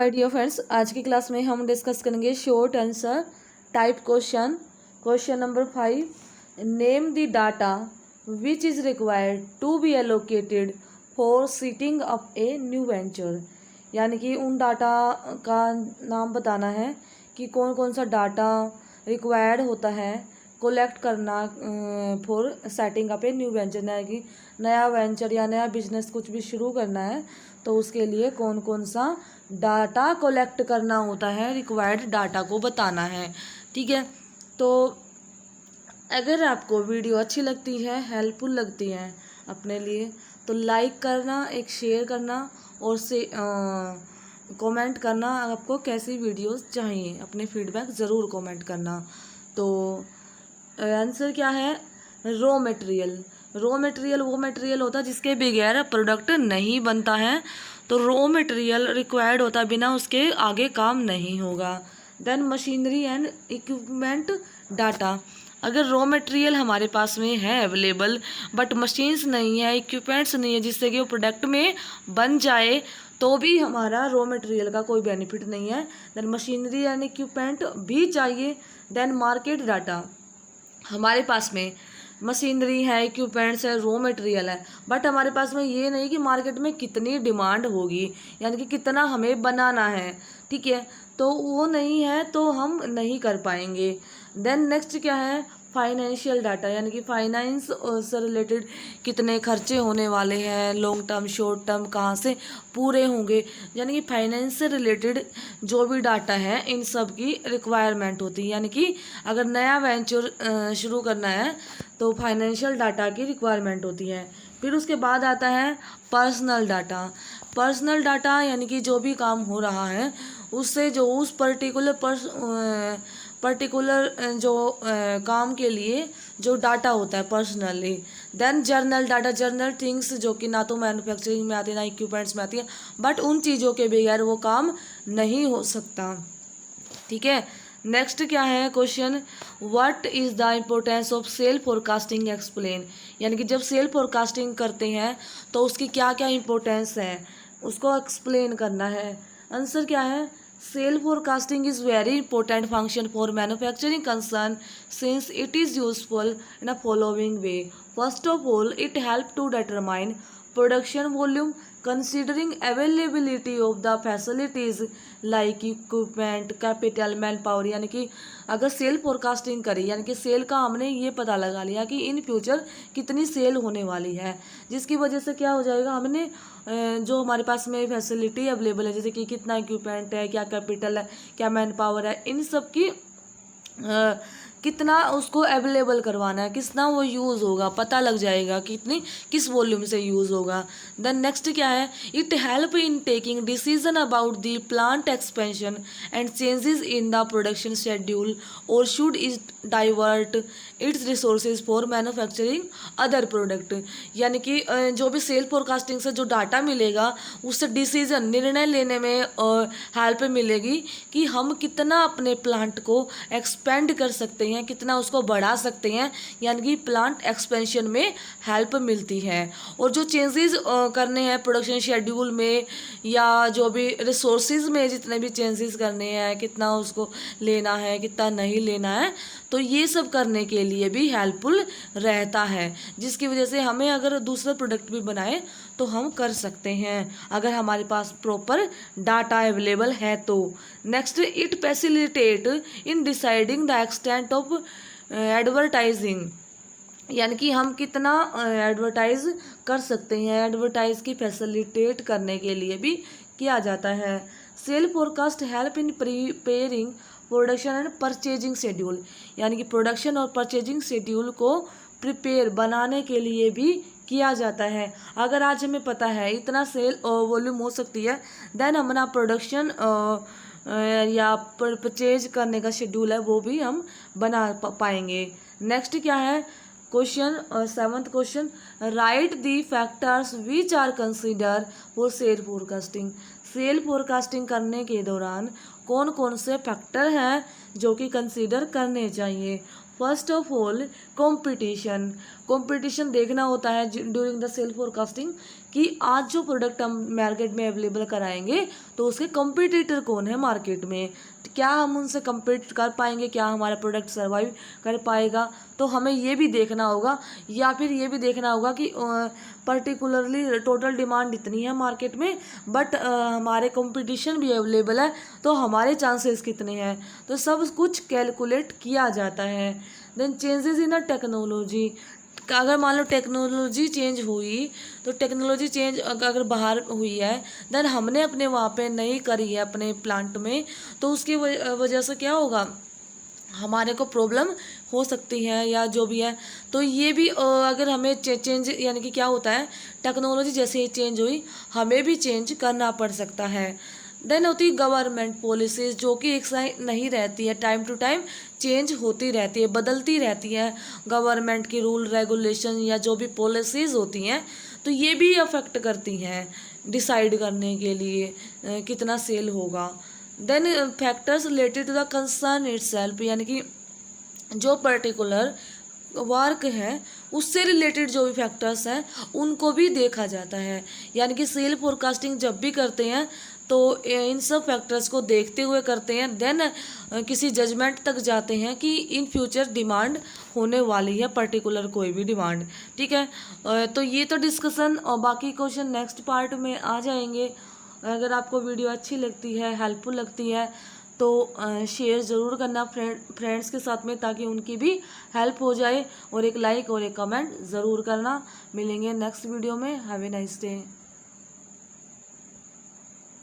Hi dear friends, आज की class में हम डिस्कस करेंगे short answer type question. Question number 5, name the data which is required to be allocated for setting up a new venture. यानी कि उन data का नाम बताना है कि कौन कौन सा डाटा रिक्वायर्ड होता है कोलेक्ट करना for setting up a new venture. यानी कि नया वेंचर या नया बिजनेस कुछ भी शुरू करना है तो उसके लिए कौन कौन सा डाटा कलेक्ट करना होता है, रिक्वायर्ड डाटा को बताना है। ठीक है, तो अगर आपको वीडियो अच्छी लगती है, हेल्पफुल लगती है अपने लिए, तो लाइक करना, एक शेयर करना और से कमेंट करना आपको कैसी वीडियोस चाहिए, अपने फीडबैक ज़रूर कमेंट करना। तो आंसर क्या है? Raw material. रॉ मटेरियल वो मटेरियल होता है जिसके बगैर प्रोडक्ट नहीं बनता है, तो रॉ मटेरियल रिक्वायर्ड होता है, बिना उसके आगे काम नहीं होगा। Then machinery and equipment data. अगर रॉ मटेरियल हमारे पास में है अवेलेबल बट मशीन्स नहीं है, इक्विपमेंट्स नहीं है जिससे कि वो प्रोडक्ट में बन जाए, तो भी हमारा रॉ मटेरियल का कोई बेनिफिट नहीं है। देन मशीनरी एंड इक्विपमेंट भी चाहिए। देन मार्केट डाटा, हमारे पास में मशीनरी है, इक्विपमेंट्स है, रॉ मटेरियल है, बट हमारे पास में ये नहीं कि मार्केट में कितनी डिमांड होगी, यानी कि कितना हमें बनाना है। ठीक है, तो वो नहीं है तो हम नहीं कर पाएंगे। देन नेक्स्ट क्या है? फाइनेंशियल डाटा, यानी कि फाइनेंस से रिलेटेड कितने खर्चे होने वाले हैं, लॉन्ग टर्म, शॉर्ट टर्म, कहाँ से पूरे होंगे, यानी कि फाइनेंस से रिलेटेड जो भी डाटा है इन सब की रिक्वायरमेंट होती है। यानी कि अगर नया वेंचर शुरू करना है तो फाइनेंशियल डाटा की रिक्वायरमेंट होती है। फिर उसके बाद आता है पर्सनल डाटा। पर्सनल डाटा यानी कि जो भी काम हो रहा है उससे जो उस पर्टिकुलर जो काम के लिए जो डाटा होता है personally. Then general data, general things जो कि ना तो मैन्युफैक्चरिंग में आती है ना इक्विपमेंट्स में आती है, बट उन चीज़ों के बगैर वो काम नहीं हो सकता। ठीक है, नेक्स्ट क्या है question? What is the importance of sale forecasting explain. यानी कि जब सेल फोरकास्टिंग करते हैं तो उसकी क्या क्या इम्पोर्टेंस है उसको एक्सप्लेन करना है। आंसर क्या है? Sale forecasting is very important function for manufacturing concern since it is useful in a following way. First of all, it help to determine production volume considering availability of the facilities like equipment, capital, manpower। यानी कि अगर cell forecasting करी, यानी कि cell का हमने ये पता लगा लिया कि इन फ्यूचर कितनी सेल होने वाली है, जिसकी वजह से क्या हो जाएगा, हमने जो हमारे पास में फैसिलिटी अवेलेबल है, जैसे कि कितना इक्विपमेंट है, क्या कैपिटल है, क्या मैन पावर है, इन सब की कितना उसको अवेलेबल करवाना है, कितना वो यूज़ होगा, पता लग जाएगा कितनी किस वॉल्यूम से यूज़ होगा। देन नेक्स्ट क्या है? It help in taking decision about the plant expansion and changes in the production schedule और should it divert its resources for manufacturing other product. यानी कि जो भी सेल फोरकास्टिंग से जो डाटा मिलेगा उससे डिसीजन, निर्णय लेने में हेल्प मिलेगी कि हम कितना अपने प्लांट को एक्सपेंड कर सकते हैं, कितना उसको बढ़ा सकते हैं, यानी कि प्लांट एक्सपेंशन में हेल्प मिलती है। और जो चेंजेस करने हैं प्रोडक्शन शेड्यूल में या जो भी रिसोर्सेज में जितने भी चेंजेस करने हैं, कितना उसको लेना है, कितना नहीं लेना है, तो ये सब करने के लिए भी हेल्पफुल रहता है, जिसकी वजह से हमें अगर दूसरा प्रोडक्ट भी बनाए तो हम कर सकते हैं अगर हमारे पास प्रॉपर डाटा अवेलेबल है तो। Next, it facilitate in deciding the extent of advertising. यानी कि हम कितना एडवर्टाइज कर सकते हैं, एडवर्टाइज की फैसिलिटेट करने के लिए भी किया जाता है। Sale forecast help in preparing production and purchasing schedule. यानी कि प्रोडक्शन और परचेजिंग शेड्यूल को प्रिपेयर बनाने के लिए भी किया जाता है। अगर आज हमें पता है इतना सेल वॉल्यूम हो सकती है, देन हमारा प्रोडक्शन या परचेज करने का शेड्यूल है वो भी हम बना पाएंगे। नेक्स्ट क्या है question? 7th question, write the factors which are consider for sale forecasting. Sale forecasting करने के दौरान कौन कौन से फैक्टर हैं जो कि कंसीडर करने चाहिए? First of all, competition. Competition देखना होता है ड्यूरिंग द सेल फोरकास्टिंग कि आज जो प्रोडक्ट हम मार्केट में अवेलेबल कराएंगे तो उसके कंपटीटर कौन है मार्केट में, क्या हम उनसे compete कर पाएंगे, क्या हमारा प्रोडक्ट सर्वाइव कर पाएगा। तो हमें ये भी देखना होगा, या फिर ये भी देखना होगा कि पर्टिकुलरली टोटल डिमांड इतनी है मार्केट में, बट हमारे कंपटीशन भी अवेलेबल है, तो हमारे चांसेस कितने हैं। तो सब कुछ कैलकुलेट किया जाता है। Then changes in a technology, अगर मान लो टेक्नोलॉजी चेंज हुई, तो टेक्नोलॉजी चेंज अगर बाहर हुई है, देन हमने अपने वहाँ पे नहीं करी है अपने प्लांट में, तो उसकी वजह से क्या होगा, हमारे को प्रॉब्लम हो सकती है या जो भी है। तो ये भी अगर हमें चेंज, यानी कि क्या होता है, टेक्नोलॉजी जैसे ही चेंज हुई हमें भी चेंज करना पड़ सकता है। देन होती है गवर्नमेंट पॉलिसीज, जो कि एक साथ नहीं रहती है, टाइम टू टाइम चेंज होती रहती है, बदलती रहती है। गवर्नमेंट की रूल रेगुलेशन या जो भी पॉलिसीज होती हैं, तो ये भी अफेक्ट करती हैं डिसाइड करने के लिए कितना सेल होगा। Then factors related to the concern itself, यानी कि जो पर्टिकुलर वर्क है उससे रिलेटेड जो भी फैक्टर्स हैं उनको भी देखा जाता है। यानी कि सेल फोरकास्टिंग जब भी करते हैं तो इन सब फैक्टर्स को देखते हुए करते हैं। देन किसी जजमेंट तक जाते हैं कि इन फ्यूचर डिमांड होने वाली है पर्टिकुलर कोई भी डिमांड। ठीक है, तो ये तो डिस्कशन, और बाकी क्वेश्चन नेक्स्ट पार्ट में आ जाएंगे। अगर आपको वीडियो अच्छी लगती है, हेल्पफुल लगती है, तो शेयर ज़रूर करना फ्रेंड्स के साथ में, ताकि उनकी भी हेल्प हो जाए, और एक लाइक और एक कमेंट ज़रूर करना। मिलेंगे नेक्स्ट वीडियो में। Have a nice day.